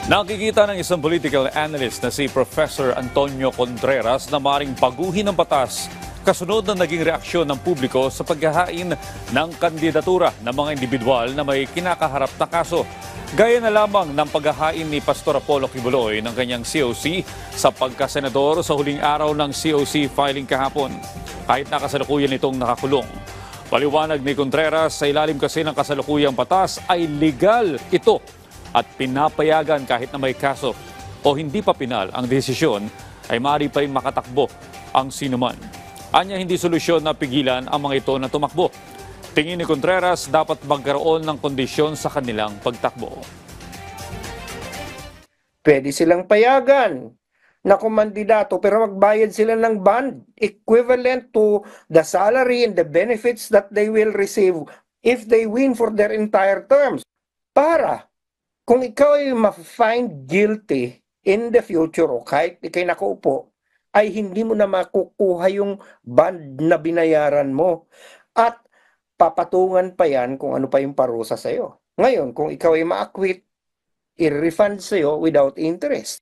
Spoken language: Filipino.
Nakikita ng isang political analyst na si Professor Antonio Contreras na maaaring baguhin ng batas kasunod na naging reaksyon ng publiko sa paghahain ng kandidatura ng mga individual na may kinakaharap na kaso. Gaya na lamang ng paghahain ni Pastor Apollo Kibuloy ng kanyang COC sa pagkasenador sa huling araw ng COC filing kahapon, kahit nakasalukuyan itong nakakulong. Paliwanag ni Contreras, sa ilalim kasi ng kasalukuyang batas ay legal ito at pinapayagan kahit na may kaso o hindi pa pinal ang desisyon ay maaari pa rin makatakbo ang sinuman. Anya hindi solusyon na pigilan ang mga ito na tumakbo. Tingin ni Contreras, dapat magkaroon ng kondisyon sa kanilang pagtakbo. Pwede silang payagan na kumandidato pero magbayad sila ng bond equivalent to the salary and the benefits that they will receive if they win for their entire terms. Para kung ikaw ay ma-find guilty in the future o kahit ikay nakaupo, ay hindi mo na makukuha yung bond na binayaran mo. At papatungan pa yan kung ano pa yung parusa sa'yo. Ngayon, kung ikaw ay ma-acquit, i-refund sa'yo without interest.